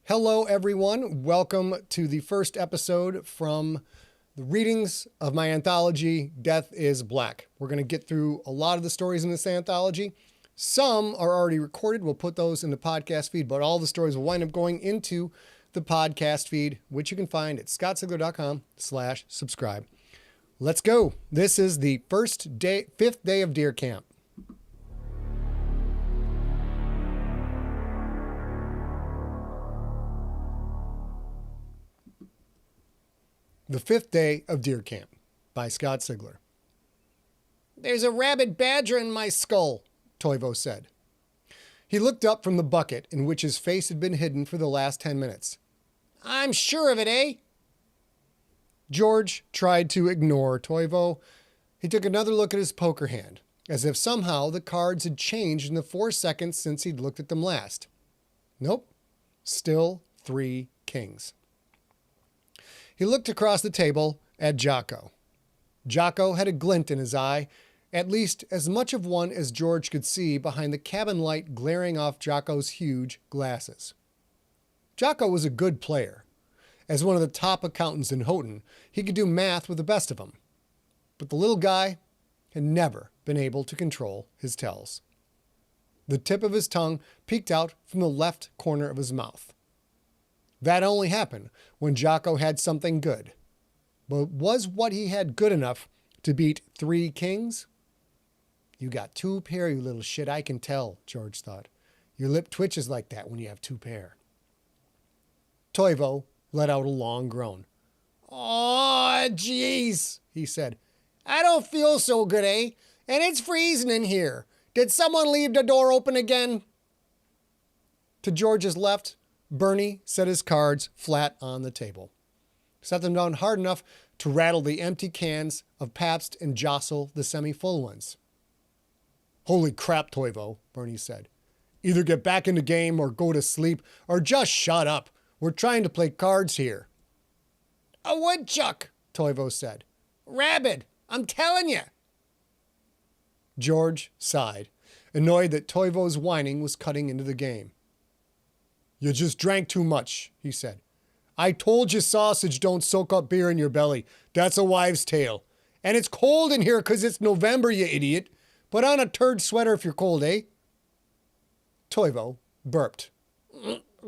Hello, everyone. Welcome to the first episode from the readings of my anthology, Death is Black. We're going to get through a lot of the stories in this anthology. Some are already recorded. We'll put those in the podcast feed, but all the stories will wind up going into the podcast feed, which you can find at scottsigler.com/subscribe. Let's go. This is the fifth day of deer camp. The Fifth Day of Deer Camp by Scott Sigler. "There's a rabid badger in my skull," Toivo said. He looked up from the bucket in which his face had been hidden for the last 10 minutes. "I'm sure of it, eh?" George tried to ignore Toivo. He took another look at his poker hand, as if somehow the cards had changed in the 4 seconds since he'd looked at them last. Nope, still 3 kings. He looked across the table at Jocko. Jocko had a glint in his eye, at least as much of one as George could see behind the cabin light glaring off Jocko's huge glasses. Jocko was a good player. As one of the top accountants in Houghton, he could do math with the best of them. But the little guy had never been able to control his tells. The tip of his tongue peeked out from the left corner of his mouth. That only happened when Jocko had something good. But was what he had good enough to beat 3 kings? "You got 2 pair, you little shit, I can tell," George thought. "Your lip twitches like that when you have 2 pair. Toivo let out a long groan. "Aw, jeez," he said. "I don't feel so good, eh? And it's freezing in here. Did someone leave the door open again?" To George's left, Bernie set his cards flat on the table. Set them down hard enough to rattle the empty cans of Pabst and jostle the semi-full ones. "Holy crap, Toivo," Bernie said. "Either get back in the game or go to sleep or just shut up. We're trying to play cards here." "A woodchuck," Toivo said. "Rabid, I'm telling you." George sighed, annoyed that Toivo's whining was cutting into the game. "You just drank too much," he said. "I told you sausage don't soak up beer in your belly. That's a wives' tale. And it's cold in here 'cause it's November, you idiot. Put on a turd sweater if you're cold, eh?" Toivo burped.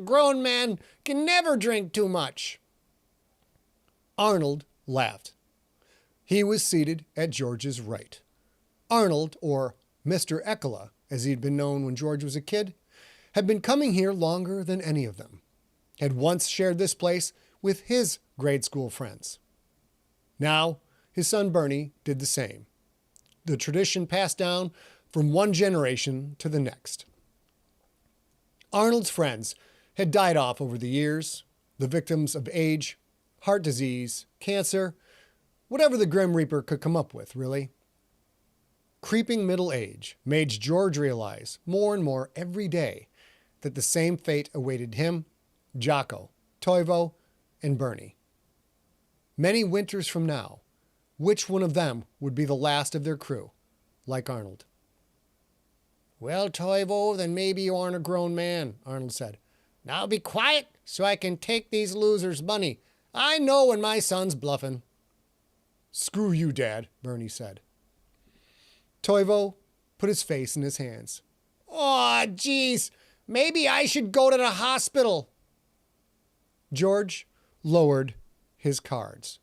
"Grown man can never drink too much." Arnold laughed. He was seated at George's right. Arnold, or Mr. Eckela, as he'd been known when George was a kid, had been coming here longer than any of them, had once shared this place with his grade school friends. Now, his son Bernie did the same. The tradition passed down from one generation to the next. Arnold's friends had died off over the years, the victims of age, heart disease, cancer, whatever the Grim Reaper could come up with, really. Creeping middle age made George realize more and more every day that the same fate awaited him, Jocko, Toivo, and Bernie. Many winters from now, which one of them would be the last of their crew, like Arnold? "Well, Toivo, then maybe you aren't a grown man," Arnold said. "Now be quiet so I can take these losers' money. I know when my son's bluffing." "Screw you, Dad," Bernie said. Toivo put his face in his hands. "Aw, jeez. Maybe I should go to the hospital." George lowered his cards.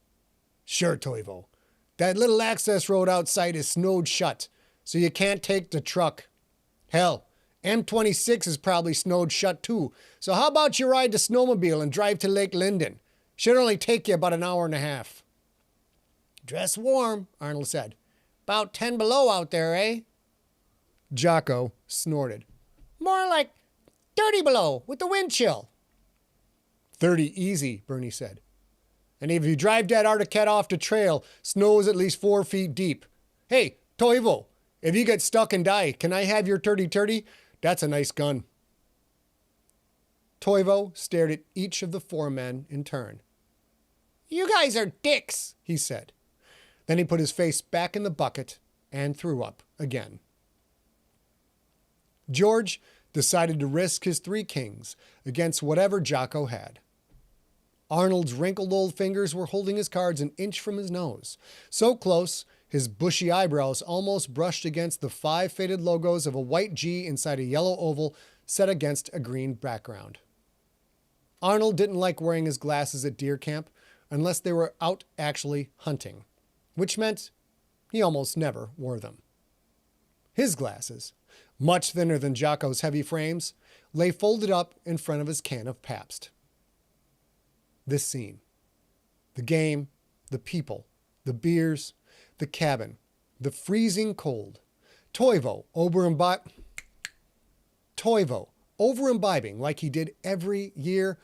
"Sure, Toivo. That little access road outside is snowed shut, so you can't take the truck. Hell, M26 is probably snowed shut too, so how about you ride the snowmobile and drive to Lake Linden? Should only take you about an hour and a half." "Dress warm," Arnold said. "About 10 below out there, eh?" Jocko snorted. "More like 30 below with the wind chill." 30 easy, Bernie said. "And if you drive that Articat off the trail, snow is at least 4 feet deep. Hey, Toivo, if you get stuck and die, can I have your 30-30? That's a nice gun." Toivo stared at each of the 4 men in turn. "You guys are dicks," he said. Then he put his face back in the bucket and threw up again. George decided to risk his 3 kings against whatever Jocko had. Arnold's wrinkled old fingers were holding his cards an inch from his nose, so close his bushy eyebrows almost brushed against the 5 faded logos of a white G inside a yellow oval set against a green background. Arnold didn't like wearing his glasses at deer camp unless they were out actually hunting, which meant he almost never wore them. His glasses, much thinner than Jocko's heavy frames, lay folded up in front of his can of Pabst. This scene, the game, the people, the beers, the cabin, the freezing cold, Toivo over-imbibing like he did every year,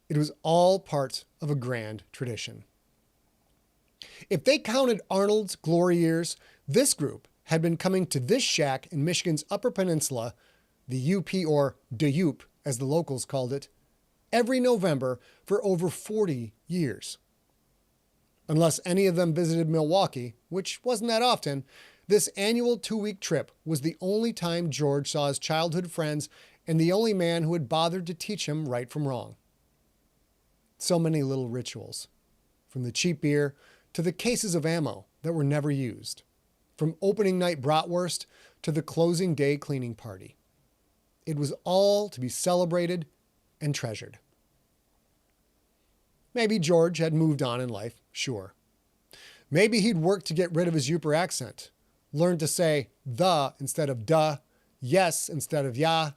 it was all part of a grand tradition. If they counted Arnold's glory years, this group had been coming to this shack in Michigan's Upper Peninsula, the UP or de Yoop as the locals called it, every November for over 40 years. Unless any of them visited Milwaukee, which wasn't that often, this annual 2-week trip was the only time George saw his childhood friends and the only man who had bothered to teach him right from wrong. So many little rituals, from the cheap beer to the cases of ammo that were never used, from opening night bratwurst to the closing day cleaning party. It was all to be celebrated and treasured. Maybe George had moved on in life, sure. Maybe he'd worked to get rid of his Yooper accent, learned to say the instead of duh, yes instead of ya,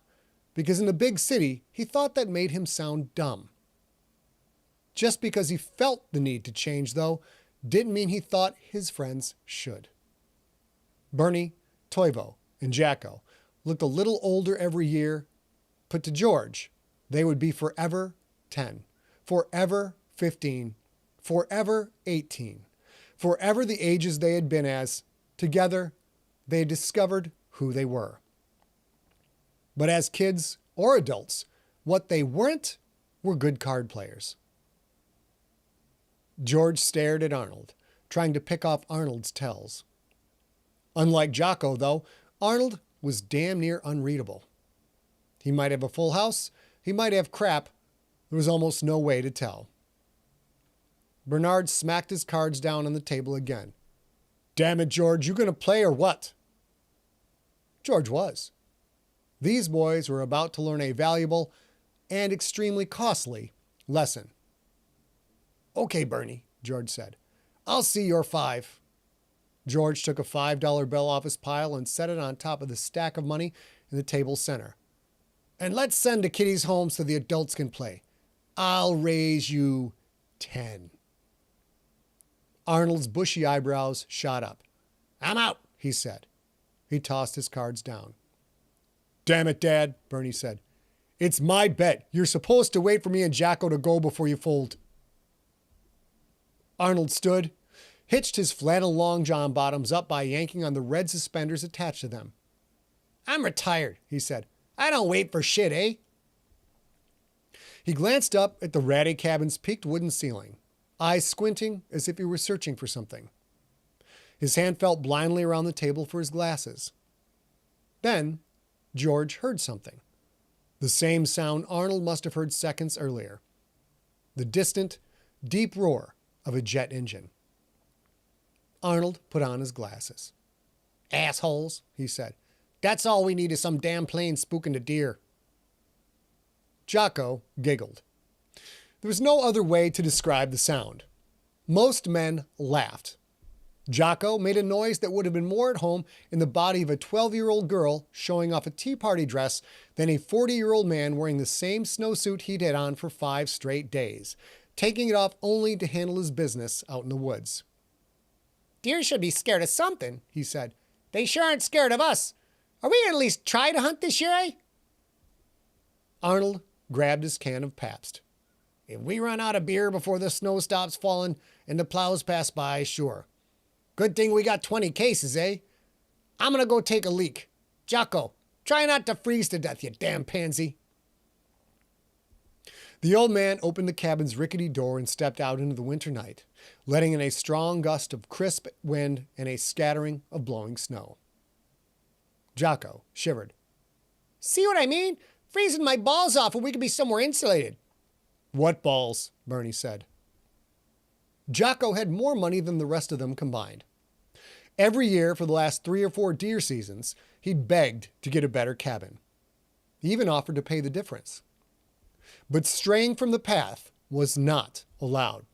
because in the big city, he thought that made him sound dumb. Just because he felt the need to change, though, didn't mean he thought his friends should. Bernie, Toivo, and Jacko looked a little older every year, but to George, they would be forever 10, forever 15, forever 18, forever the ages they had been as, together, they had discovered who they were. But as kids or adults, what they weren't were good card players. George stared at Arnold, trying to pick off Arnold's tells. Unlike Jocko, though, Arnold was damn near unreadable. He might have a full house, he might have crap, there was almost no way to tell. Bernard smacked his cards down on the table again. "Damn it, George, you gonna play or what?" George was. These boys were about to learn a valuable and extremely costly lesson. "Okay, Bernie," George said. "I'll see your 5. George took a $5 bill off his pile and set it on top of the stack of money in the table's center. "And let's send the kiddies home so the adults can play. I'll raise you 10. Arnold's bushy eyebrows shot up. "I'm out," he said. He tossed his cards down. "Damn it, Dad," Bernie said. "It's my bet. You're supposed to wait for me and Jacko to go before you fold." Arnold stood, hitched his flannel long john bottoms up by yanking on the red suspenders attached to them. "I'm retired," he said. "I don't wait for shit, eh?" He glanced up at the ratty cabin's peaked wooden ceiling, eyes squinting as if he were searching for something. His hand felt blindly around the table for his glasses. Then George heard something. The same sound Arnold must have heard seconds earlier. The distant, deep roar of a jet engine. Arnold put on his glasses. "Assholes," he said. "That's all we need is some damn plane spooking the deer." Jocko giggled. There was no other way to describe the sound. Most men laughed. Jocko made a noise that would have been more at home in the body of a 12-year-old girl showing off a tea party dress than a 40-year-old man wearing the same snowsuit he'd had on for 5 straight days, taking it off only to handle his business out in the woods. "Deer should be scared of something," he said. "They sure aren't scared of us. Are we going to at least try to hunt this year, eh?" Arnold grabbed his can of Pabst. "If we run out of beer before the snow stops falling and the plows pass by, sure. Good thing we got 20 cases, eh? I'm going to go take a leak. Jocko, try not to freeze to death, you damn pansy." The old man opened the cabin's rickety door and stepped out into the winter night, letting in a strong gust of crisp wind and a scattering of blowing snow. Jocko shivered. See what I mean? Freezing my balls off and we could be somewhere insulated. What balls? Bernie said. Jocko had more money than the rest of them combined. Every year for the last 3 or 4 deer seasons, he'd begged to get a better cabin. He even offered to pay the difference. But straying from the path was not allowed.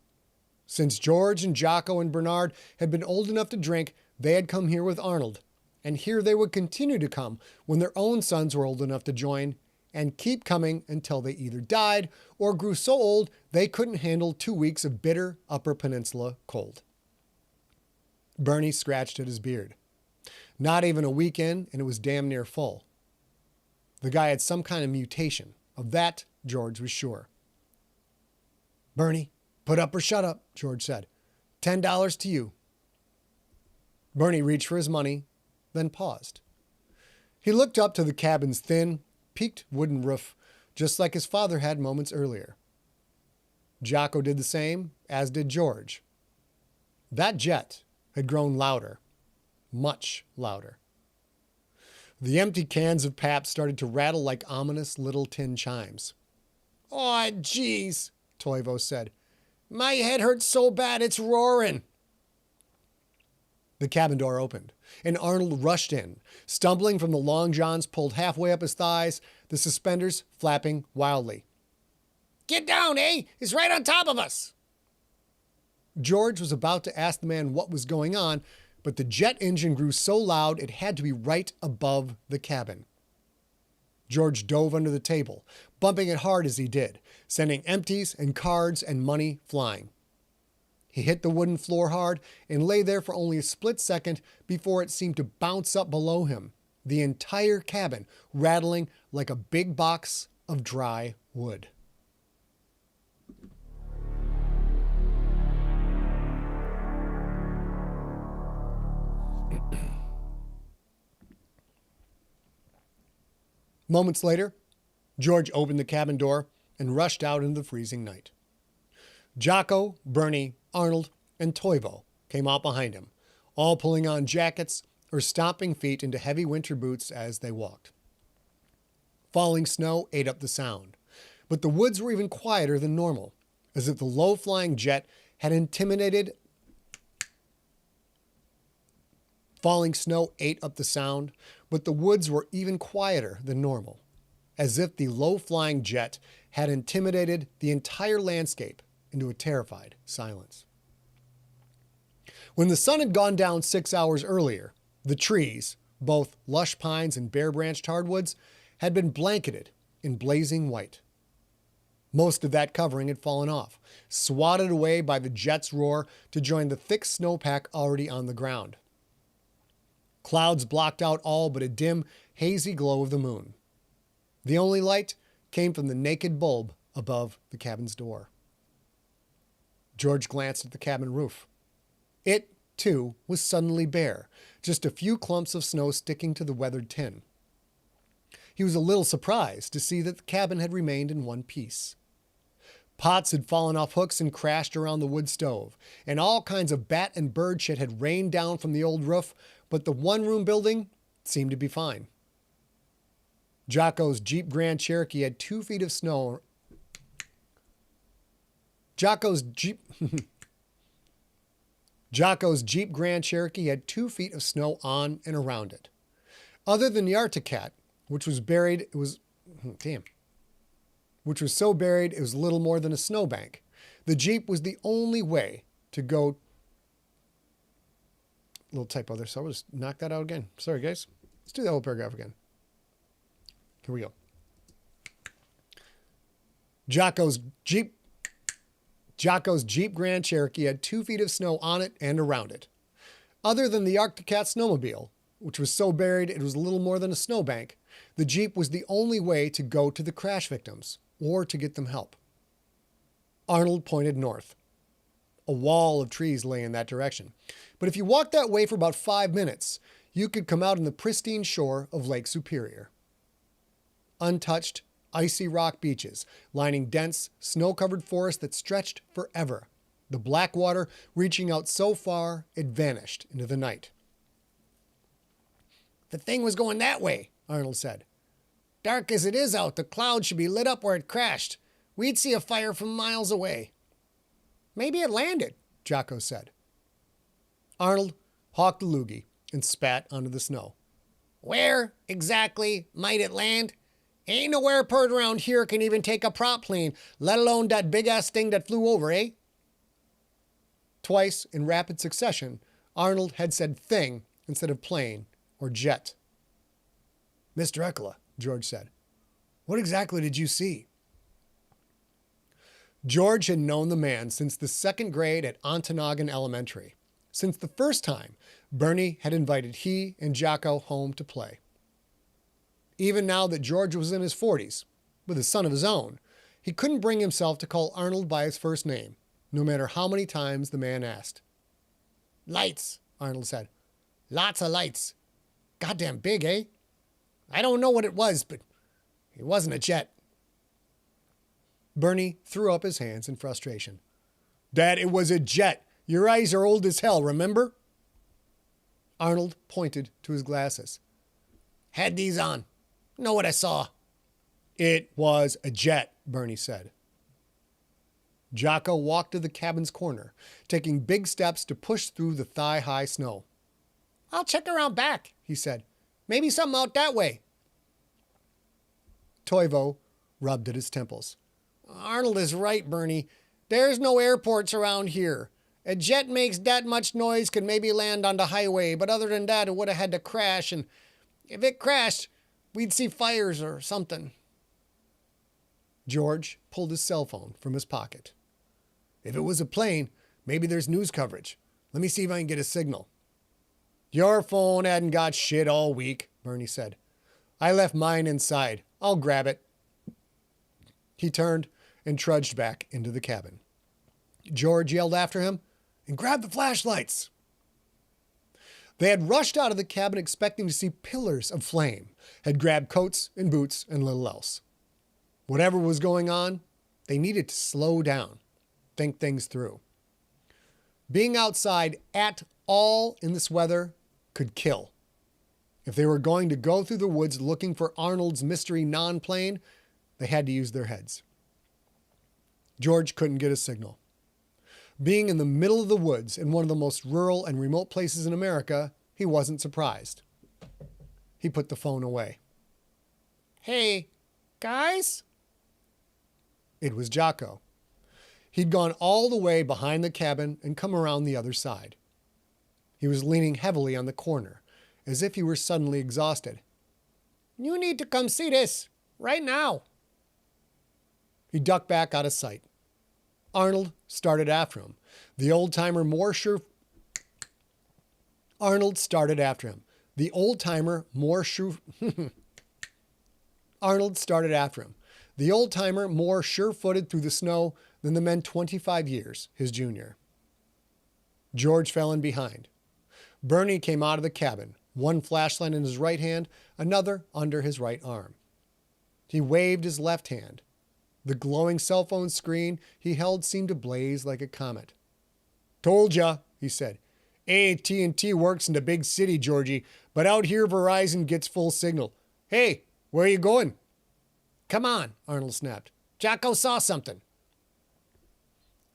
Since George and Jocko and Bernard had been old enough to drink, they had come here with Arnold, and here they would continue to come when their own sons were old enough to join, and keep coming until they either died or grew so old they couldn't handle 2 weeks of bitter Upper Peninsula cold. Bernie scratched at his beard. Not even a week in, and it was damn near full. The guy had some kind of mutation. Of that, George was sure. Bernie, put up or shut up, George said. $10 to you. Bernie reached for his money, then paused. He looked up to the cabin's thin, peaked wooden roof, just like his father had moments earlier. Jocko did the same, as did George. That jet had grown louder, much louder. The empty cans of pap started to rattle like ominous little tin chimes. "Aw, jeez," Toivo said. "My head hurts so bad it's roaring." The cabin door opened, and Arnold rushed in, stumbling from the long johns pulled halfway up his thighs, the suspenders flapping wildly. "Get down, eh? It's right on top of us." George was about to ask the man what was going on, but the jet engine grew so loud it had to be right above the cabin. George dove under the table, bumping it hard as he did, sending empties and cards and money flying. He hit the wooden floor hard and lay there for only a split second before it seemed to bounce up below him, the entire cabin rattling like a big box of dry wood. Moments later, George opened the cabin door and rushed out into the freezing night. Jocko, Bernie, Arnold, and Toivo came out behind him, all pulling on jackets or stomping feet into heavy winter boots as they walked. Falling snow ate up the sound, but the woods were even quieter than normal, as if the low-flying jet had intimidated. Falling snow ate up the sound, but the woods were even quieter than normal, as if the low-flying jet had intimidated the entire landscape into a terrified silence. When the sun had gone down 6 hours earlier, the trees, both lush pines and bare-branched hardwoods, had been blanketed in blazing white. Most of that covering had fallen off, swatted away by the jet's roar to join the thick snowpack already on the ground. Clouds blocked out all but a dim, hazy glow of the moon. The only light came from the naked bulb above the cabin's door. George glanced at the cabin roof. It, too, was suddenly bare, just a few clumps of snow sticking to the weathered tin. He was a little surprised to see that the cabin had remained in one piece. Pots had fallen off hooks and crashed around the wood stove, and all kinds of bat and bird shit had rained down from the old roof, but the one-room building seemed to be fine. Jocko's Jeep Grand Cherokee had 2 feet of snow. Jocko's Jeep Grand Cherokee had 2 feet of snow on and around it. Other than the Arctic Cat, which was so buried it was little more than a snowbank, the Jeep was the only way to go. Little typo there, so I'll just knock that out again. Sorry, guys. Let's do that whole paragraph again. Here we go. Jocko's Jeep Grand Cherokee had 2 feet of snow on it and around it. Other than the Arctic Cat snowmobile, which was so buried it was little more than a snowbank, the Jeep was the only way to go to the crash victims or to get them help. Arnold pointed north. A wall of trees lay in that direction. But if you walked that way for about 5 minutes, you could come out on the pristine shore of Lake Superior. Untouched, icy rock beaches, lining dense, snow-covered forest that stretched forever, the black water reaching out so far it vanished into the night. "The thing was going that way," Arnold said. Dark as it is out, the cloud should be lit up where it crashed. We'd see a fire from miles away. Maybe it landed, Jocko said. Arnold hawked the loogie and spat onto the snow. Where exactly might it land? Ain't no airport around here can even take a prop plane, let alone that big-ass thing that flew over, eh? Twice in rapid succession, Arnold had said thing instead of plane or jet. Mr. Eckela, George said, what exactly did you see? George had known the man since the second grade at Ontonagon Elementary, since the first time Bernie had invited he and Jocko home to play. Even now that George was in his 40s, with a son of his own, he couldn't bring himself to call Arnold by his first name, no matter how many times the man asked. Lights, Arnold said. Lots of lights. Goddamn big, eh? I don't know what it was, but it wasn't a jet. Bernie threw up his hands in frustration. Dad, it was a jet. Your eyes are old as hell, remember? Arnold pointed to his glasses. Had these on. Know what I saw. It was a jet, Bernie said. Jocko walked to the cabin's corner, taking big steps to push through the thigh-high snow. I'll check around back, he said. Maybe something out that way. Toivo rubbed at his temples. Arnold is right, Bernie. There's no airports around here. A jet makes that much noise, could maybe land on the highway, but other than that, it would have had to crash, and if it crashed, we'd see fires or something. George pulled his cell phone from his pocket. If it was a plane, maybe there's news coverage. Let me see if I can get a signal. Your phone hadn't got shit all week, Bernie said. I left mine inside. I'll grab it. He turned and trudged back into the cabin. George yelled after him, and grab the flashlights. They had rushed out of the cabin expecting to see pillars of flame, had grabbed coats and boots and little else. Whatever was going on, they needed to slow down, think things through. Being outside at all in this weather could kill. If they were going to go through the woods looking for Arnold's mystery non-plane, they had to use their heads. George couldn't get a signal. Being in the middle of the woods in one of the most rural and remote places in America, he wasn't surprised. He put the phone away. Hey, guys? It was Jocko. He'd gone all the way behind the cabin and come around the other side. He was leaning heavily on the corner, as if he were suddenly exhausted. You need to come see this, right now. He ducked back out of sight. Arnold started after him. The old-timer more sure... Arnold started after him. The old-timer more sure... Arnold started after him. The old-timer more sure-footed through the snow than the men 25 years his junior. George fell in behind. Bernie came out of the cabin, one flashlight in his right hand, another under his right arm. He waved his left hand. The glowing cell phone screen he held seemed to blaze like a comet. Told ya, he said. AT&T works in the big city, Georgie, but out here Verizon gets full signal. Hey, where are you going? Come on, Arnold snapped. Jocko saw something.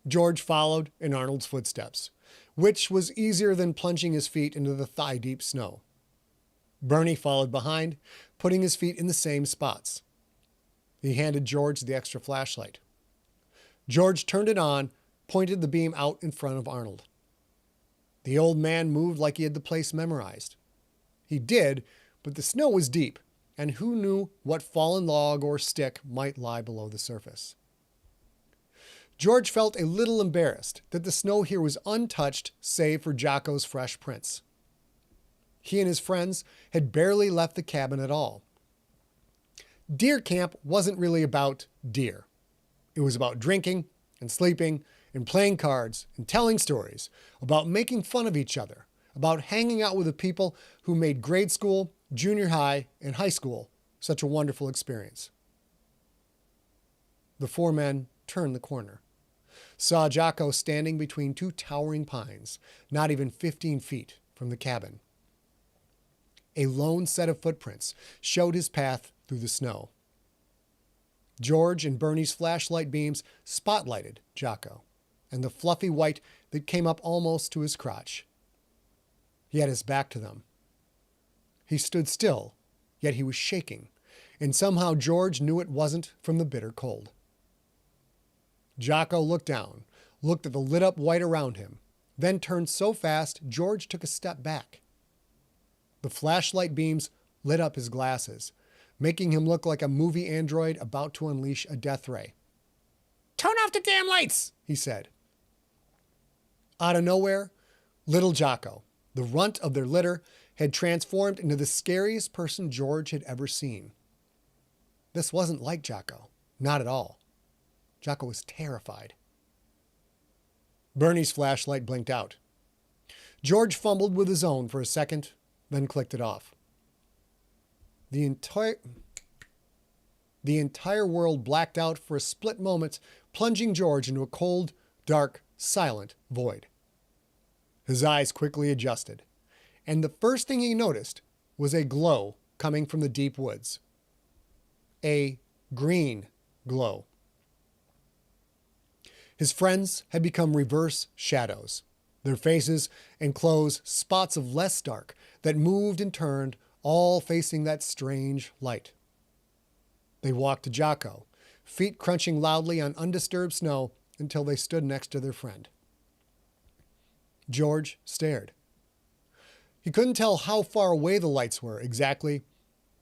George followed in Arnold's footsteps, which was easier than plunging his feet into the thigh-deep snow. Bernie followed behind, putting his feet in the same spots. He handed George the extra flashlight. George turned it on, pointed the beam out in front of Arnold. The old man moved like he had the place memorized. He did, but the snow was deep, and who knew what fallen log or stick might lie below the surface. George felt a little embarrassed that the snow here was untouched save for Jocko's fresh prints. He and his friends had barely left the cabin at all. Deer camp wasn't really about deer. It was about drinking and sleeping and playing cards and telling stories, about making fun of each other, about hanging out with the people who made grade school, junior high, and high school such a wonderful experience. The four men turned the corner, saw Jocko standing between two towering pines, not even 15 feet from the cabin. A lone set of footprints showed his path through the snow. George and Bernie's flashlight beams spotlighted Jocko and the fluffy white that came up almost to his crotch. He had his back to them. He stood still, yet he was shaking, and somehow George knew it wasn't from the bitter cold. Jocko looked down, looked at the lit-up white around him, then turned so fast George took a step back. The flashlight beams lit up his glasses, making him look like a movie android about to unleash a death ray. "Turn off the damn lights," he said. Out of nowhere, little Jocko, the runt of their litter, had transformed into the scariest person George had ever seen. This wasn't like Jocko, not at all. Jocko was terrified. Bernie's flashlight blinked out. George fumbled with his own for a second, then clicked it off. The entire world blacked out for a split moment, plunging George into a cold, dark, silent void. His eyes quickly adjusted, and the first thing he noticed was a glow coming from the deep woods. A green glow. His friends had become reverse shadows, their faces and clothes spots of less dark that moved and turned, all facing that strange light. They walked to Jocko, feet crunching loudly on undisturbed snow until they stood next to their friend. George stared. He couldn't tell how far away the lights were exactly,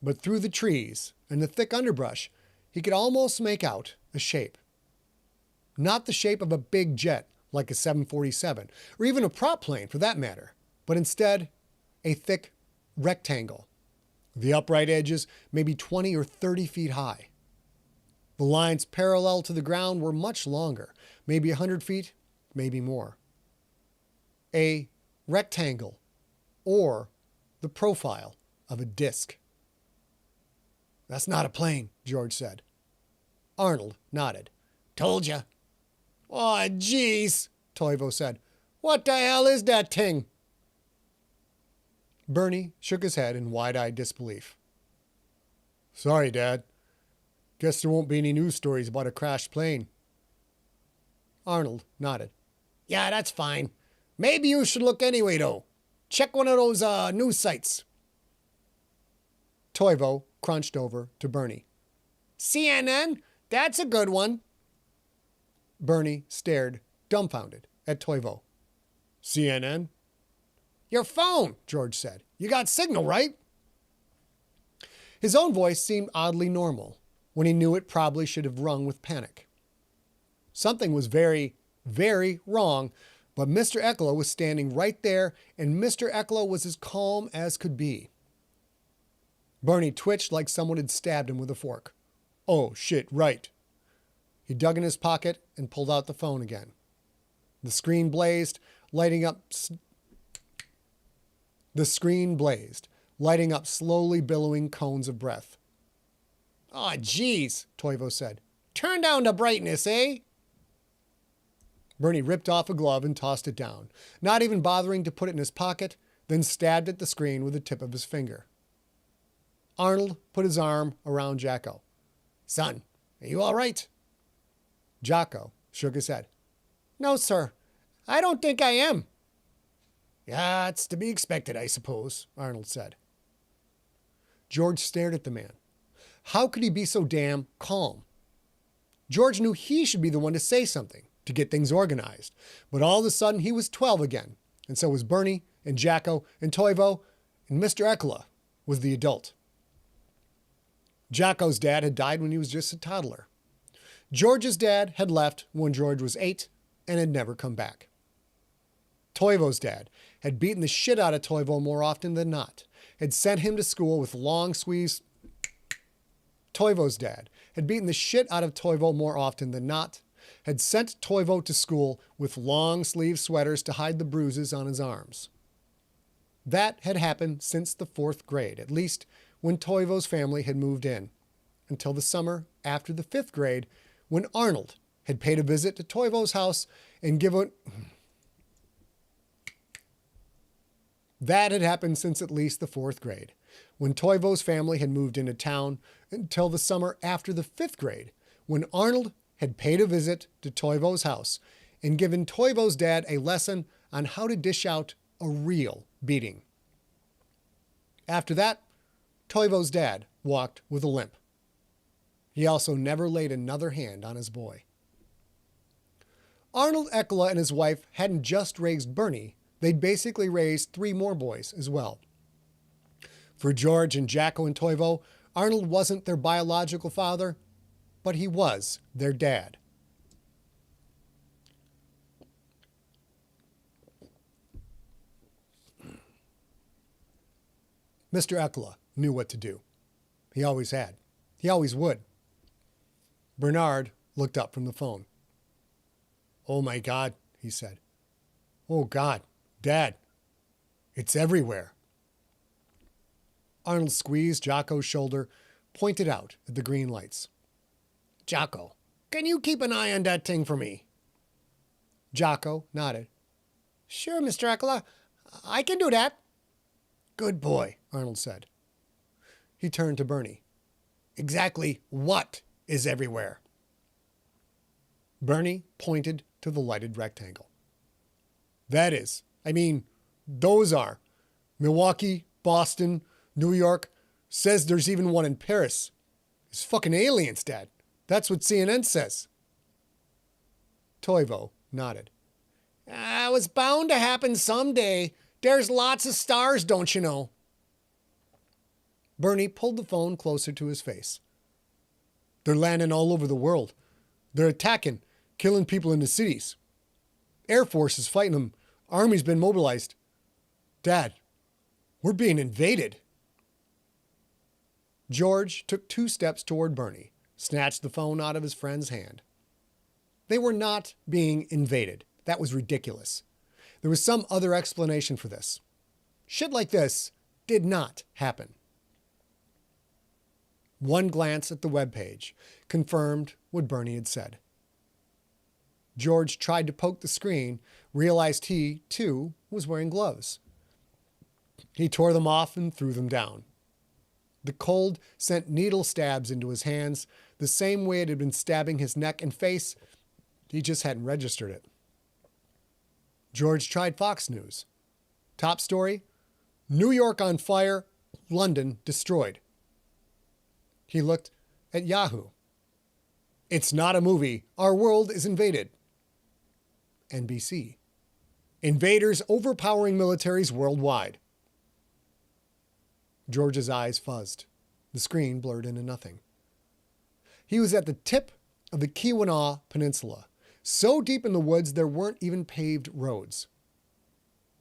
but through the trees and the thick underbrush, he could almost make out a shape. Not the shape of a big jet like a 747, or even a prop plane for that matter, but instead a thick rectangle. The upright edges maybe 20 or 30 feet high. The lines parallel to the ground were much longer, maybe 100 feet, maybe more. A rectangle, or the profile of a disc. "That's not a plane," George said. Arnold nodded. "Told ya." "Aw, jeez," Toivo said. "What the hell is that thing?" Bernie shook his head in wide-eyed disbelief. "Sorry, Dad. Guess there won't be any news stories about a crashed plane." Arnold nodded. "Yeah, that's fine. Maybe you should look anyway, though. Check one of those news sites." Toivo crunched over to Bernie. "CNN? That's a good one." Bernie stared, dumbfounded, at Toivo. "CNN?" "Your phone," George said. "You got signal, right?" His own voice seemed oddly normal, when he knew it probably should have rung with panic. Something was very, very wrong, but Mr. Eckler was standing right there, and Mr. Eckler was as calm as could be. Bernie twitched like someone had stabbed him with a fork. "Oh, shit, right." He dug in his pocket and pulled out the phone again. The screen blazed, lighting up slowly billowing cones of breath. "Aw, geez," Toivo said. "Turn down the brightness, eh?" Bernie ripped off a glove and tossed it down, not even bothering to put it in his pocket, then stabbed at the screen with the tip of his finger. Arnold put his arm around Jocko. "Son, are you all right?" Jocko shook his head. "No, sir. I don't think I am." "Yeah, it's to be expected, I suppose," Arnold said. George stared at the man. How could he be so damn calm? George knew he should be the one to say something, to get things organized. But all of a sudden, he was 12 again, and so was Bernie, and Jocko, and Toivo, and Mr. Eckler was the adult. Jocko's dad had died when he was just a toddler. George's dad had left when George was 8 and had never come back. Toivo's dad had beaten the shit out of Toivo more often than not, had sent him to school with long sleeves. Toivo's dad had beaten the shit out of Toivo more often than not, had sent Toivo to school with long sleeve sweaters to hide the bruises on his arms. That had happened since the 4th grade, at least when Toivo's family had moved in, until the summer after the 5th grade, when Arnold had paid a visit to Toivo's house and given... That had happened since at least the 4th grade, when Toivo's family had moved into town until the summer after the 5th grade, when Arnold had paid a visit to Toivo's house and given Toivo's dad a lesson on how to dish out a real beating. After that, Toivo's dad walked with a limp. He also never laid another hand on his boy. Arnold Ekela and his wife hadn't just raised Bernie, they'd basically raised 3 more boys as well. For George and Jacko and Toivo, Arnold wasn't their biological father, but he was their dad. Mr. Ekela knew what to do. He always had. He always would. Bernard looked up from the phone. "Oh my God," he said. "Oh God, Dad, it's everywhere." Arnold squeezed Jocko's shoulder, pointed out at the green lights. "Jocko, can you keep an eye on that thing for me?" Jocko nodded. "Sure, Mr. Ekela, I can do that." "Good boy," Arnold said. He turned to Bernie. "Exactly what is everywhere?" Bernie pointed to the lighted rectangle. Those are Milwaukee, Boston, New York, says there's even one in Paris. It's fucking aliens, Dad. That's what CNN says." Toivo nodded. "It was bound to happen someday. There's lots of stars, don't you know?" Bernie pulled the phone closer to his face. "They're landing all over the world. They're attacking, killing people in the cities. Air Force is fighting them. Army's been mobilized. Dad, we're being invaded." George took 2 steps toward Bernie, snatched the phone out of his friend's hand. They were not being invaded. That was ridiculous. There was some other explanation for this. Shit like this did not happen. One glance at the webpage confirmed what Bernie had said. George tried to poke the screen, realized he, too, was wearing gloves. He tore them off and threw them down. The cold sent needle stabs into his hands, the same way it had been stabbing his neck and face. He just hadn't registered it. George tried Fox News. Top story: New York on fire, London destroyed. He looked at Yahoo. It's not a movie. Our world is invaded. NBC. Invaders overpowering militaries worldwide. George's eyes fuzzed. The screen blurred into nothing. He was at the tip of the Keweenaw Peninsula, so deep in the woods there weren't even paved roads.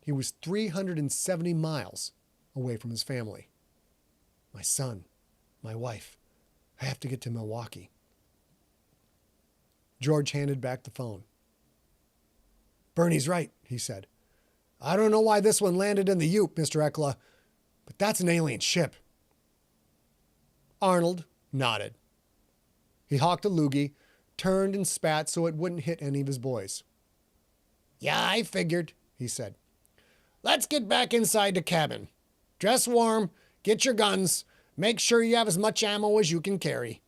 He was 370 miles away from his family. My son, my wife, I have to get to Milwaukee. George handed back the phone. Bernie's right, he said. I don't know why this one landed in the Yoop, Mr. Ekela, but that's an alien ship. Arnold nodded. He hawked a loogie, turned and spat so it wouldn't hit any of his boys. Yeah, I figured, he said. Let's get back inside the cabin. Dress warm, get your guns, make sure you have as much ammo as you can carry.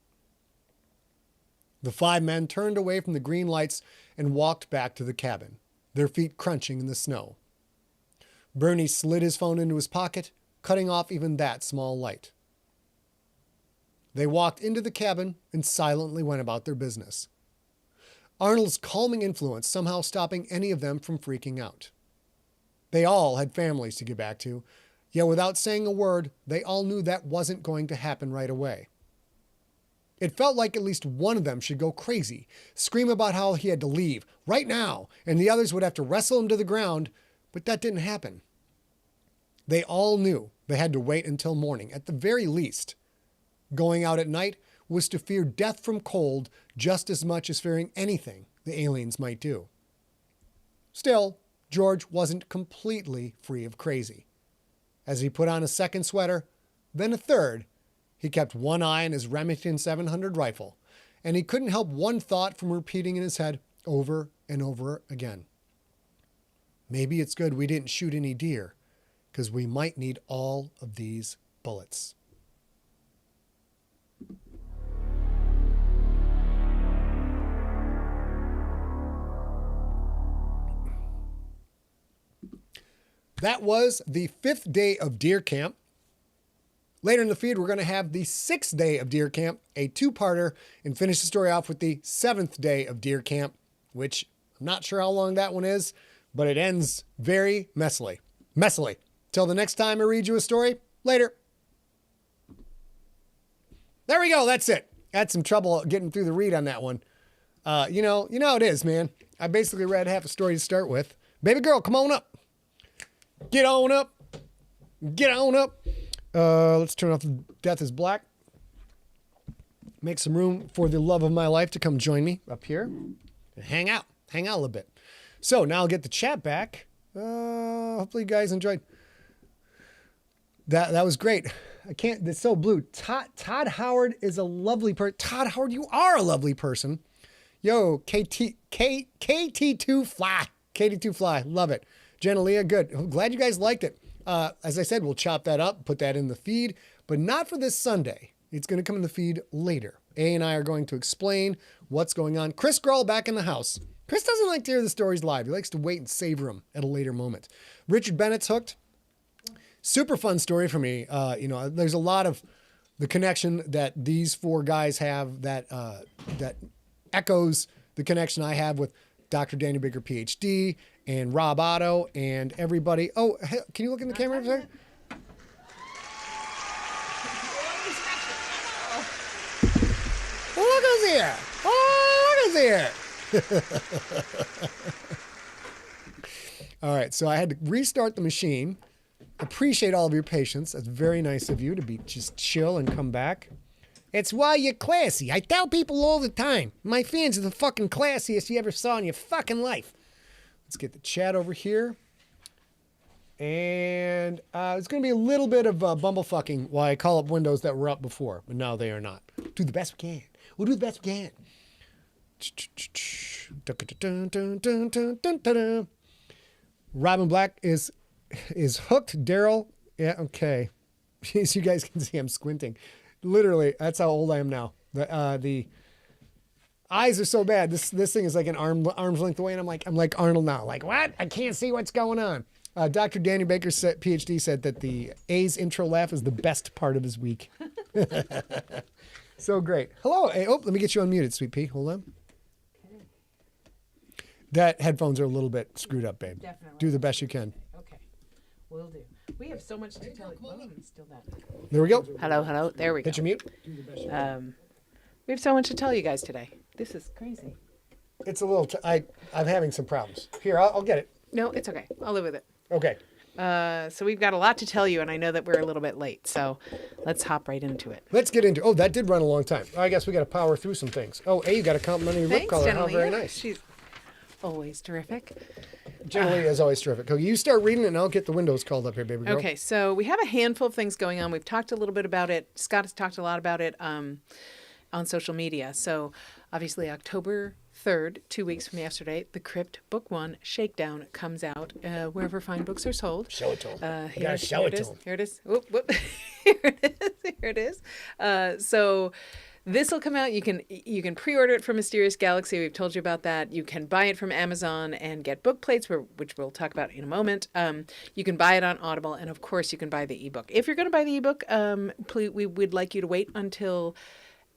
The 5 men turned away from the green lights and walked back to the cabin, their feet crunching in the snow. Bernie slid his phone into his pocket, cutting off even that small light. They walked into the cabin and silently went about their business. Arnold's calming influence somehow stopping any of them from freaking out. They all had families to get back to, yet without saying a word, they all knew that wasn't going to happen right away. It felt like at least one of them should go crazy, scream about how he had to leave right now, and the others would have to wrestle him to the ground, but that didn't happen. They all knew they had to wait until morning, at the very least. Going out at night was to fear death from cold just as much as fearing anything the aliens might do. Still, George wasn't completely free of crazy. As he put on a second sweater, then a third, he kept one eye on his Remington 700 rifle, and he couldn't help one thought from repeating in his head over and over again. Maybe it's good we didn't shoot any deer, because we might need all of these bullets. That was the 5th day of deer camp. Later in the feed, we're going to have the 6th day of deer camp, a two-parter, and finish the story off with the 7th day of deer camp, which I'm not sure how long that one is, but it ends very messily. Till the next time I read you a story, later. There we go. That's it. I had some trouble getting through the read on that one. You know how it is, man. I basically read half a story to start with. Baby girl, come on up. Get on up. Get on up. Let's turn off Death is Black. Make some room for the love of my life to come join me up here. And hang out a little bit. So now I'll get the chat back. Hopefully you guys enjoyed. That was great. It's so blue. Todd Howard is a lovely person. Todd Howard, you are a lovely person. Yo, KT2 Fly. KT2 Fly. Love it. Jenna Leah, good. I'm glad you guys liked it. As I said, we'll chop that up, put that in the feed, but not for this Sunday. It's going to come in the feed later. A and I are going to explain what's going on. Chris Grohl back in the house. Chris doesn't like to hear the stories live. He likes to wait and savor them at a later moment. Richard Bennett's hooked. Super fun story for me. There's a lot of the connection that these four guys have that echoes the connection I have with Dr. Daniel Baker, PhD, and Rob Otto, and everybody. Oh, hey, can you look in the camera for a second? Look who's here. Oh, look who's here. All right, so I had to restart the machine. Appreciate all of your patience. That's very nice of you to be just chill and come back. It's why you're classy. I tell people all the time, my fans are the fucking classiest you ever saw in your fucking life. Let's get the chat over here. And it's going to be a little bit of bumblefucking while I call up windows that were up before, but now they are not. Do the best we can. We'll do the best we can. Robin Black is hooked. Daryl, yeah, okay. As you guys can see, I'm squinting. Literally, that's how old I am now. The eyes are so bad. This thing is like an arm's length away, and I'm like Arnold now. Like, what? I can't see what's going on. Dr. Daniel Baker, PhD, said that the A's intro laugh is the best part of his week. So great. Hello. Hey, let me get you unmuted, Sweet Pea. Hold on. Okay. That headphones are a little bit screwed up, babe. Definitely. Do the best you can. Okay. Will do. We have so much to tell you. Oh, still that. There we go. Hello. There we go. Hit your mute. We have so much to tell you guys today. This is crazy. It's a little. I'm having some problems. Here, I'll get it. No, it's okay. I'll live with it. Okay. So we've got a lot to tell you, and I know that we're a little bit late. So let's hop right into it. Let's get into. Oh, that did run a long time. I guess we got to power through some things. Oh, you got a complimentary lip color. How very nice. She's always terrific. Generally, is always terrific. Okay, you start reading it, and I'll get the windows called up here, baby girl. Okay, so we have a handful of things going on. We've talked a little bit about it. Scott has talked a lot about it on social media. So obviously October 3rd, 2 weeks from yesterday, The Crypt Book 1 Shakedown comes out wherever fine books are sold. Show it to him. Here it is. Whoop, whoop. Here it is. So this will come out. You can pre-order it from Mysterious Galaxy. We've told you about that. You can buy it from Amazon and get book plates, which we'll talk about in a moment. You can buy it on Audible, and of course, you can buy the ebook. If you're going to buy the ebook, we would like you to wait until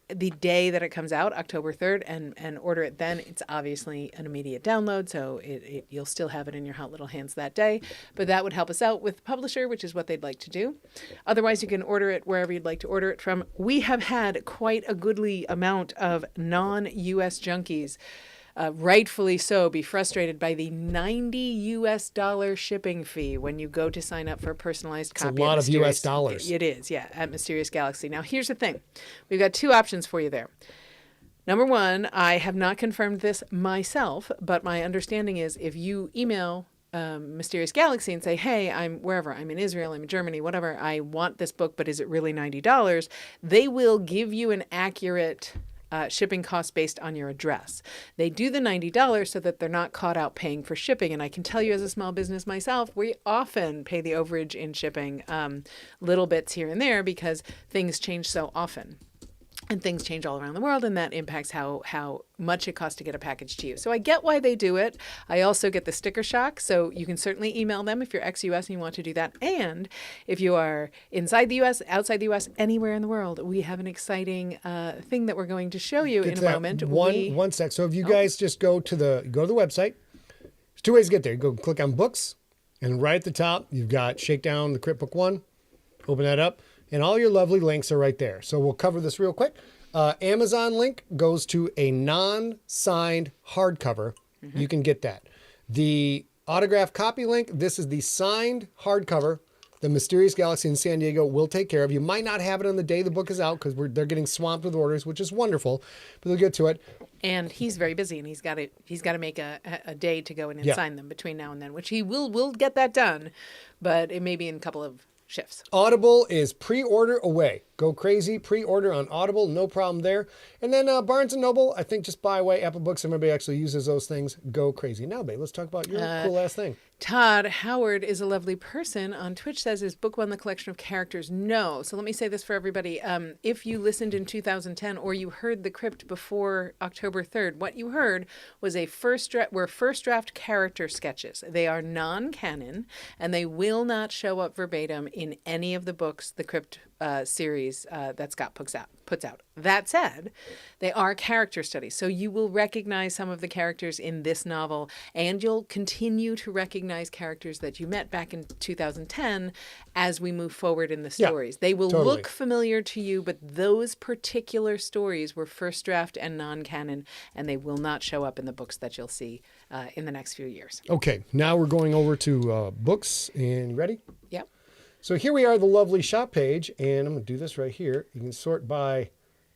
the day that it comes out, October 3rd, and order it then. It's obviously an immediate download, so you'll still have it in your hot little hands that day. But that would help us out with the publisher, which is what they'd like to do. Otherwise, you can order it wherever you'd like to order it from. We have had quite a goodly amount of non-U.S. junkies, rightfully so, be frustrated by the $90 shipping fee when you go to sign up for a personalized copy. It's a lot of U.S. dollars. It is, yeah, at Mysterious Galaxy. Now, here's the thing. We've got two options for you there. Number one, I have not confirmed this myself, but my understanding is if you email Mysterious Galaxy and say, hey, I'm wherever, I'm in Israel, I'm in Germany, whatever, I want this book, but is it really $90? They will give you an accurate shipping cost based on your address. They do the $90 so that they're not caught out paying for shipping. And I can tell you as a small business myself, we often pay the overage in shipping, little bits here and there because things change so often. And things change all around the world, and that impacts how much it costs to get a package to you. So I get why they do it. I also get the sticker shock. So you can certainly email them if you're ex-US and you want to do that. And if you are inside the US, outside the US, anywhere in the world, we have an exciting thing that we're going to show you in a moment. One sec. So if you guys just go to the website, there's two ways to get there. You go click on books, and right at the top, you've got Shakedown the Crypt Book 1. Open that up. And all your lovely links are right there. So we'll cover this real quick. Amazon link goes to a non-signed hardcover. Mm-hmm. You can get that. The autographed copy link, this is the signed hardcover. The Mysterious Galaxy in San Diego will take care of. You might not have it on the day the book is out because they're getting swamped with orders, which is wonderful, but they'll get to it. And he's very busy, and he's got to make a day to go in and sign them between now and then, which he will get that done, but it may be in a couple of shifts. Audible is pre-order away. Go crazy. Pre-order on Audible. No problem there. And then Barnes & Noble, I think just buy away. Apple Books, everybody actually uses those things. Go crazy. Now, babe, let's talk about your cool ass thing. Todd Howard is a lovely person on Twitch says, is book one the collection of characters? No. So let me say this for everybody. If you listened in 2010 or you heard The Crypt before October 3rd, what you heard was first draft character sketches. They are non-canon, and they will not show up verbatim in any of the books The Crypt series that Scott puts out. That said, they are character studies. So you will recognize some of the characters in this novel, and you'll continue to recognize characters that you met back in 2010 as we move forward in the stories. They will look familiar to you, but those particular stories were first draft and non-canon, and they will not show up in the books that you'll see in the next few years. Okay, now we're going over to books, and ready? Yep. So here we are, the lovely shop page, and I'm going to do this right here. You can sort by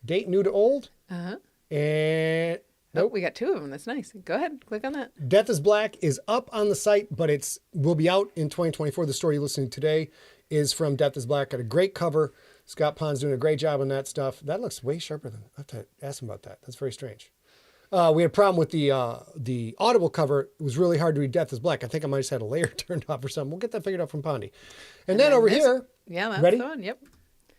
date new to old. Uh-huh. And nope, we got two of them. That's nice. Go ahead, click on that. Death is Black is up on the site, but will be out in 2024. The story you're listening to today is from Death is Black. Got a great cover. Scott Pond's doing a great job on that stuff. That looks way sharper than, I have to ask him about that. That's very strange. We had a problem with the Audible cover. It was really hard to read Death is Black. I think I might have just had a layer turned off or something. We'll get that figured out from Pondy. And then over here. Yeah, that's ready? the one. Yep.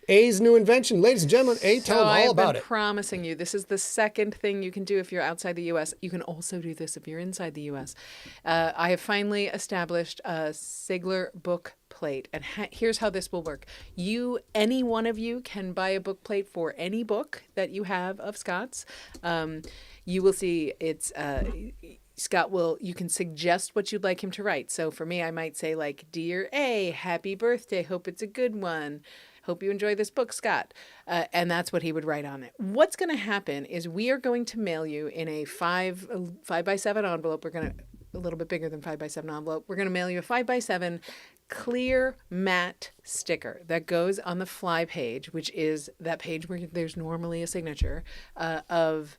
A's new invention. Ladies and gentlemen, A, tell them all about it. I've been promising you, this is the second thing you can do if you're outside the U.S. You can also do this if you're inside the U.S. I have finally established a Sigler book plate. And here's how this will work. Any one of you can buy a book plate for any book that you have of Scott's. You will see it's... you can suggest what you'd like him to write. So for me, I might say like, Dear A, happy birthday. Hope it's a good one. Hope you enjoy this book, Scott. And that's what he would write on it. What's going to happen is we are going to mail you in a 5x7 envelope. We're going to, a little bit bigger than 5x7 envelope. We're going to mail you a 5x7 clear matte sticker that goes on the fly page, which is that page where there's normally a signature of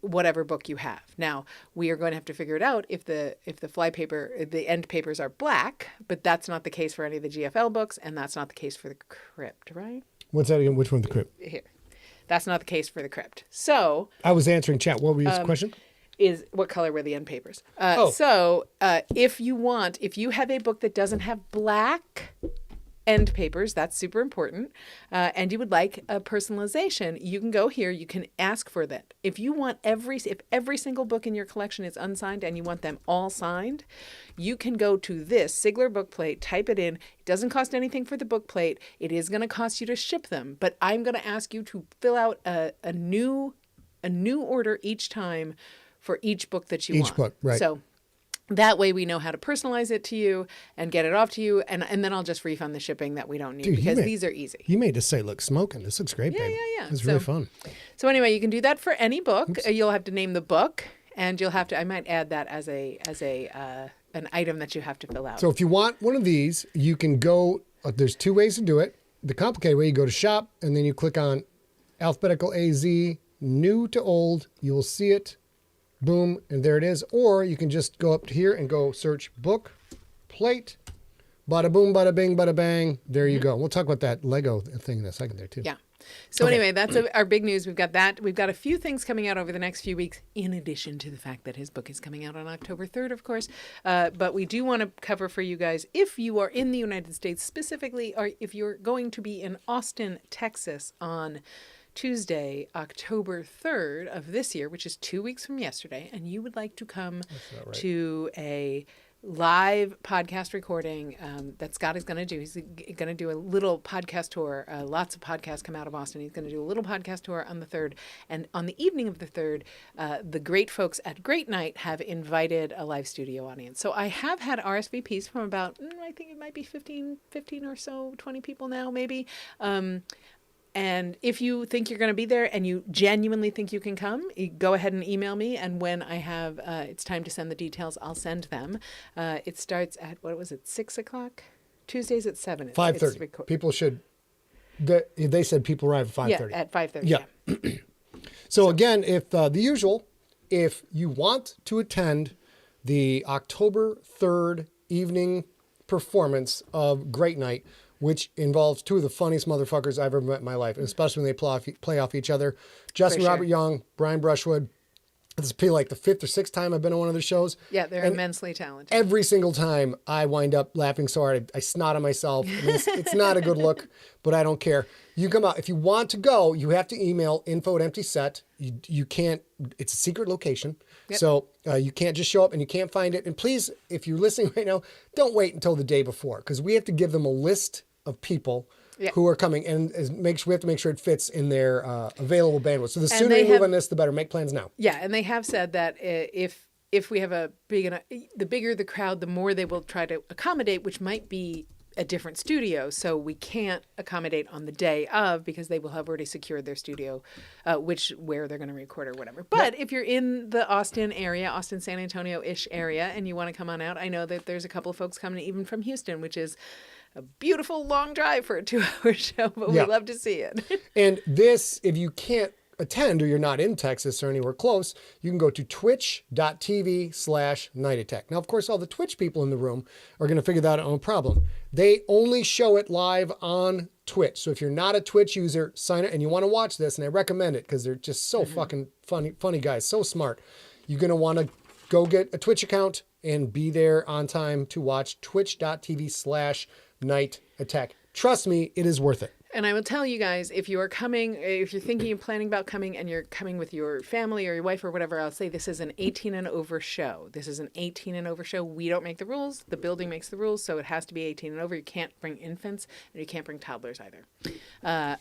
whatever book you have. Now, we are going to have to figure it out if the fly paper, the end papers are black, but that's not the case for any of the GFL books, and that's not the case for the Crypt, right? What's that again? Which one, the Crypt? Here. That's not the case for the Crypt. So... I was answering chat. What were your question? Is what color were the end papers? So if you have a book that doesn't have black end papers, that's super important, and you would like a personalization, you can go here, you can ask for that. If every single book in your collection is unsigned and you want them all signed, you can go to this Sigler book plate, type it in. It doesn't cost anything for the book plate. It is going to cost you to ship them, but I'm going to ask you to fill out a new order each time for each book that you want. Each book, right. So that way we know how to personalize it to you and get it off to you, and then I'll just refund the shipping that we don't need. Dude, because these are easy. You made this site look smoking. This looks great, babe. Yeah. It's really fun. So anyway, you can do that for any book. You'll have to name the book, and you'll have to, I might add that as an item that you have to fill out. So if you want one of these, you can go, there's two ways to do it. The complicated way, you go to shop, and then you click on alphabetical AZ, new to old. You will see it. Boom, and there it is. Or you can just go up to here and go search book plate. Bada boom, bada bing, bada bang. There you go. We'll talk about that Lego thing in a second there too. Yeah. So anyway, that's our big news. We've got that. We've got a few things coming out over the next few weeks, in addition to the fact that his book is coming out on October 3rd, of course. But we do want to cover for you guys, if you are in the United States specifically, or if you're going to be in Austin, Texas on Tuesday, October 3rd of this year, which is 2 weeks from yesterday, and you would like to come to a live podcast recording that Scott is going to do. He's going to do a little podcast tour. Lots of podcasts come out of Austin. He's going to do a little podcast tour on the 3rd. And on the evening of the 3rd, the great folks at Great Night have invited a live studio audience. So I have had RSVPs from about, I think it might be 15 or so, 20 people now, maybe. And if you think you're going to be there and you genuinely think you can come, you go ahead and email me. And when I have, it's time to send the details, I'll send them. It starts at, 6 o'clock? Tuesdays at 7. 5:30. People should, they said people arrive at 5:30. Yeah, at 5:30. Yeah. So again, if the usual, if you want to attend the October 3rd evening performance of Great Night, which involves two of the funniest motherfuckers I've ever met in my life, and especially when they play off each other. Justin Robert Young, Brian Brushwood. This is probably like the 5th or 6th time I've been on one of their shows. Yeah, they're immensely talented. Every single time I wind up laughing so hard, I snot on myself. I mean, it's not a good look, but I don't care. You come out. If you want to go, you have to email info@emptyset. You can't, it's a secret location. Yep. So you can't just show up and you can't find it. And please, if you're listening right now, don't wait until the day before, because we have to give them a list of people who are coming, and we have to make sure it fits in their available bandwidth. So the sooner you move on this, the better. Make plans now. Yeah, and they have said that if we have a big enough, the bigger the crowd, the more they will try to accommodate, which might be a different studio. So we can't accommodate on the day of, because they will have already secured their studio, where they're going to record or whatever. But if you're in the Austin area, Austin, San Antonio-ish area, and you want to come on out, I know that there's a couple of folks coming even from Houston, which is a beautiful long drive for a 2-hour show, but we love to see it. And this, if you can't attend or you're not in Texas or anywhere close, you can go to twitch.tv/Night Attack. Now, of course, all the Twitch people in the room are going to figure that out, no problem. They only show it live on Twitch. So if you're not a Twitch user, sign up and you want to watch this, and I recommend it because they're just so fucking funny guys, so smart. You're going to want to go get a Twitch account and be there on time to watch twitch.tv/Night Attack. Trust me, it is worth it. And I will tell you guys, if you are coming, if you're thinking of planning about coming and you're coming with your family or your wife or whatever, I'll say this is an 18 and over show. This is an 18 and over show. We don't make the rules. The building makes the rules. So it has to be 18 and over. You can't bring infants and you can't bring toddlers either.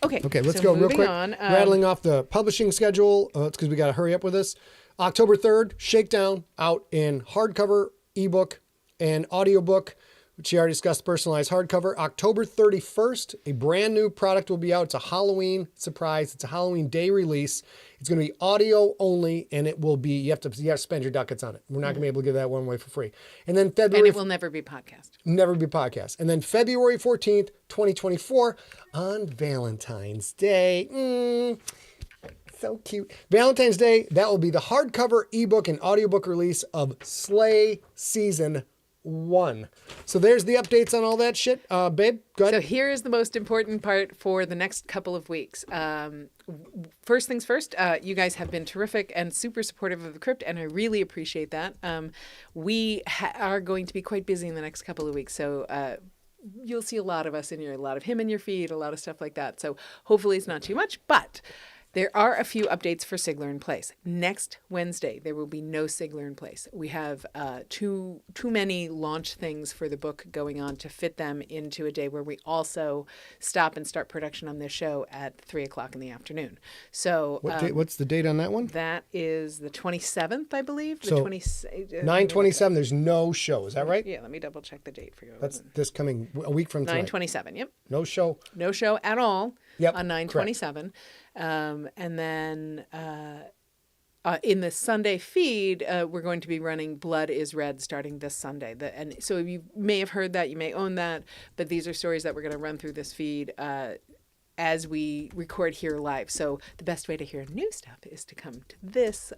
Okay, let's go real quick. Rattling off the publishing schedule. It's because we got to hurry up with this. October 3rd, Shakedown, out in hardcover, ebook, and audiobook, which you already discussed, personalized hardcover. October 31st, a brand new product will be out. It's a Halloween surprise. It's a Halloween day release. It's going to be audio only, and it will be, you have to spend your ducats on it. We're not going to be able to give that one away for free. And then February... And it will never be podcast. Never be podcast. And then February 14th, 2024, on Valentine's Day. So cute. Valentine's Day, that will be the hardcover, ebook, and audiobook release of Slay Season 1. So there's the updates on all that shit. Babe, go ahead. So here is the most important part for the next couple of weeks. First things first, you guys have been terrific and super supportive of the crypt, and I really appreciate that. We are going to be quite busy in the next couple of weeks, so you'll see a lot of us in a lot of him in your feed, a lot of stuff like that. So hopefully it's not too much, but there are a few updates for Sigler in Place. Next Wednesday, there will be no Sigler in Place. We have too many launch things for the book going on to fit them into a day where we also stop and start production on this show at 3 o'clock in the afternoon. So what's the date on that one? That is the 27th, I believe. So 9/27, there's no show. Is that right? Yeah, let me double check the date for you. That's this coming a week from tonight. 9/27, yep. No show. No show at all on 9/27. And then in the Sunday feed, we're going to be running Blood is Red starting this Sunday. And so you may have heard that, you may own that, but these are stories that we're going to run through this feed as we record here live. So the best way to hear new stuff is to come to this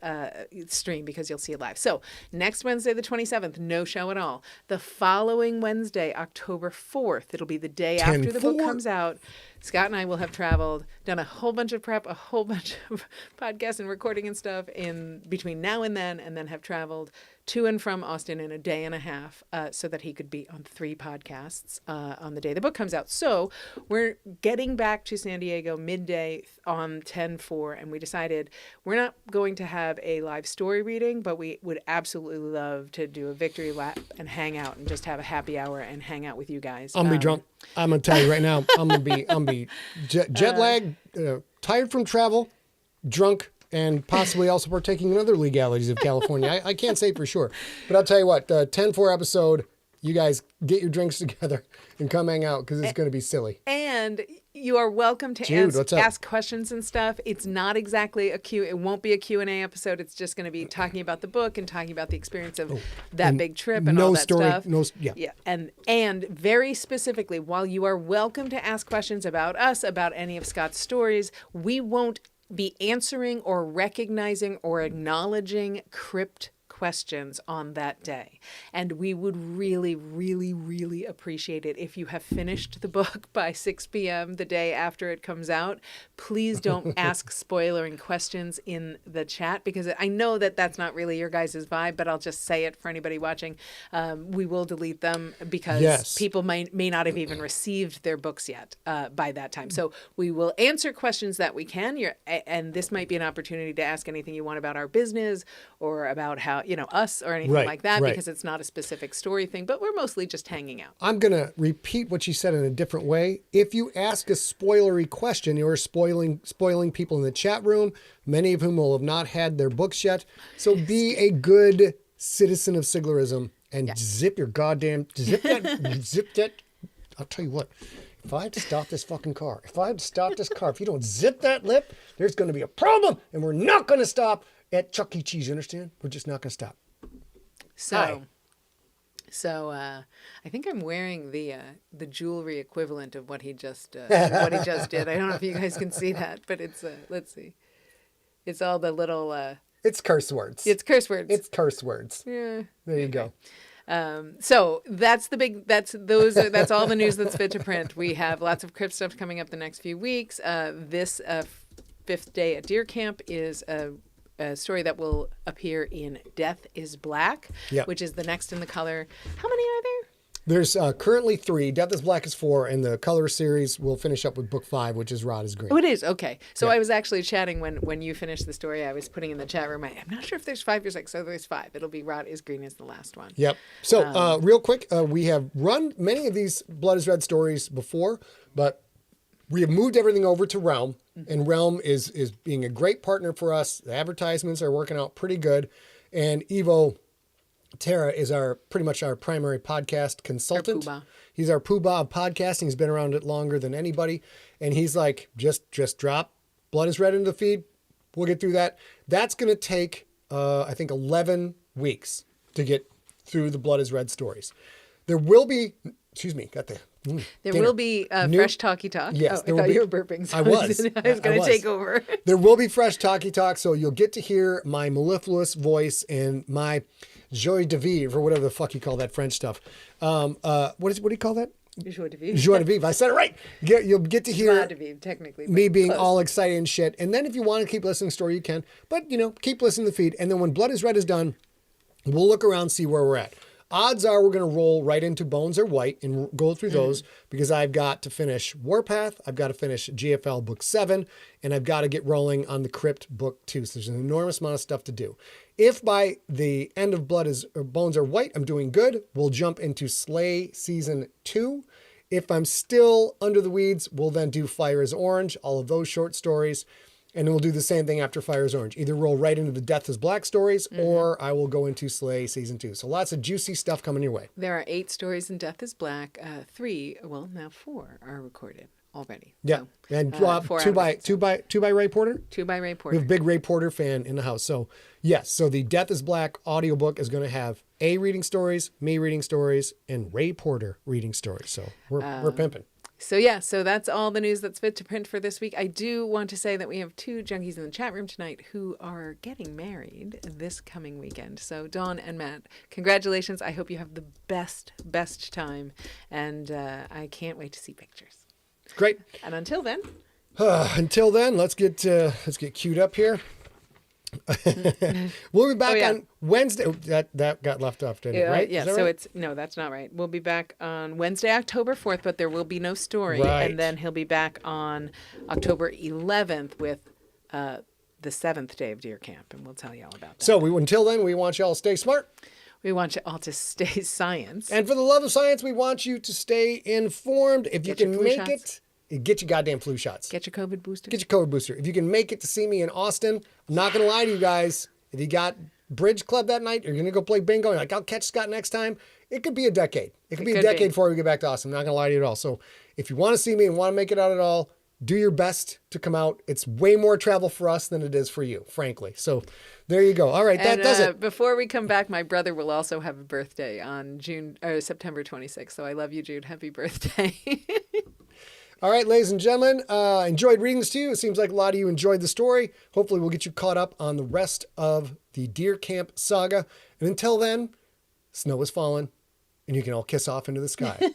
stream because you'll see it live. So next Wednesday, the 27th, no show at all. The following Wednesday, October 4th, it'll be the day after the book comes out. Scott and I will have traveled, done a whole bunch of prep, a whole bunch of podcasts and recording and stuff in between now and then have traveled to and from Austin in a day and a half so that he could be on 3 podcasts on the day the book comes out. So we're getting back to San Diego midday on 10/4, and we decided we're not going to have a live story reading, but we would absolutely love to do a victory lap and hang out and just have a happy hour and hang out with you guys. I'm gonna be drunk. I'm gonna tell you right now. I'm gonna be jet lagged, tired from travel, drunk, and possibly also partaking in other legalities of California. I can't say for sure, but I'll tell you what. 10/4 episode. You guys get your drinks together and come hang out because it's going to be silly. And you are welcome to ask questions and stuff. It's not exactly it won't be a Q&A episode. It's just going to be talking about the book and talking about the experience of that big trip and all that stuff. Yeah. And very specifically, while you are welcome to ask questions about us, about any of Scott's stories, we won't be answering or recognizing or acknowledging crypt questions on that day. And we would really, really, really appreciate it if you have finished the book by 6 p.m. the day after it comes out. Please don't ask spoiling questions in the chat, because I know that that's not really your guys' vibe, but I'll just say it for anybody watching. We will delete them because people may not have even received their books yet by that time. So we will answer questions that we can. And this might be an opportunity to ask anything you want about our business or about how, us or anything like that, because it's not a specific story thing, but we're mostly just hanging out. I'm going to repeat what you said in a different way. If you ask a spoilery question, you're spoiling people in the chat room, many of whom will have not had their books yet. So be a good citizen of Siglerism and zip that. I'll tell you what, if I had to stop this fucking car, if you don't zip that lip, there's going to be a problem, and we're not going to stop at Chuck E. Cheese, you understand? We're just not going to stop. So I think I'm wearing the jewelry equivalent of what he just did. I don't know if you guys can see that, but it's let's see. It's all the little it's curse words. It's curse words. It's curse words. Yeah. There you go. So that's that's all the news that's fit to print. We have lots of crypt stuff coming up the next few weeks. This 5th day at Deer Camp is a story that will appear in Death is Black, which is the next in the color. How many are there? There's currently 3. Death is Black is 4, and the color series will finish up with book 5, which is Rod is Green. Oh, it is? Okay. So I was actually chatting when you finished the story. I was putting in the chat room, I'm not sure if there's 5 or 6. So there's 5. It'll be Rod is Green is the last one. Yep. So real quick, we have run many of these Blood is Red stories before, but we have moved everything over to Realm, and Realm is being a great partner for us. The advertisements are working out pretty good, and Ivo Terra is pretty much our primary podcast consultant. He's our poobah of podcasting. He's been around it longer than anybody, and he's like, just drop Blood is Red into the feed. We'll get through that. That's going to take, I think, 11 weeks to get through the Blood is Red stories. There will be, there will be fresh talkie talk. Yes, I thought you were burping. So I was going to take over. There will be fresh talkie talk, so you'll get to hear my mellifluous voice and my joie de vivre, or whatever the fuck you call that French stuff. What do you call that? Joie de vivre. Joie de vivre. I said it right. You'll get to hear de vivre, technically, me being close. all excited and shit. And then if you want to keep listening to the story, you can. But, keep listening to the feed. And then when Blood is Red is done, we'll look around and see where we're at. Odds are we're going to roll right into Bones Are White and go through those because I've got to finish Warpath, I've got to finish GFL Book 7, and I've got to get rolling on the Crypt Book 2. So there's an enormous amount of stuff to do. If by the end of Bones Are White, I'm doing good, we'll jump into Slay Season 2. If I'm still under the weeds, we'll then do Fire is Orange, all of those short stories. And then we'll do the same thing after Fire is Orange. Either roll right into the Death is Black stories, or I will go into Slay Season 2. So lots of juicy stuff coming your way. There are 8 stories in Death is Black. 4 are recorded already. Yeah, so, and two by Ray Porter? 2 by Ray Porter. We have a big Ray Porter fan in the house. So yes, so the Death is Black audiobook is going to have A reading stories, me reading stories, and Ray Porter reading stories. So we're pimping. So that's all the news that's fit to print for this week. I do want to say that we have 2 junkies in the chat room tonight who are getting married this coming weekend. So Dawn and Matt, congratulations. I hope you have the best time. And I can't wait to see pictures. Great. And until then, Until then, let's get queued up here. We'll be back on Wednesday. Oh, that got left off, didn't it? Right? Yeah. So right? it's no, that's not right. We'll be back on Wednesday, October 4th, but there will be no story. Right. And then he'll be back on October 11th with the 7th day of deer camp, and we'll tell you all about that. So until then, we want you all to stay smart. We want you all to stay science. And for the love of science, we want you to stay informed. If you Get your can flu make shots. get your goddamn flu shots. Get your COVID booster. Get your COVID booster. If you can make it to see me in Austin, I'm not going to lie to you guys. If you got Bridge Club that night, you're going to go play bingo, and you're like, I'll catch Scott next time. It could be a decade. It could be a decade before we get back to Austin. I'm not going to lie to you at all. So if you want to see me and want to make it out at all, do your best to come out. It's way more travel for us than it is for you, frankly. So there you go. All right, that does it. Before we come back, my brother will also have a birthday on September 26th. So I love you, Jude. Happy birthday. All right, ladies and gentlemen, enjoyed reading this to you. It seems like a lot of you enjoyed the story. Hopefully we'll get you caught up on the rest of the deer camp saga. And until then, snow is falling, and you can all kiss off into the sky.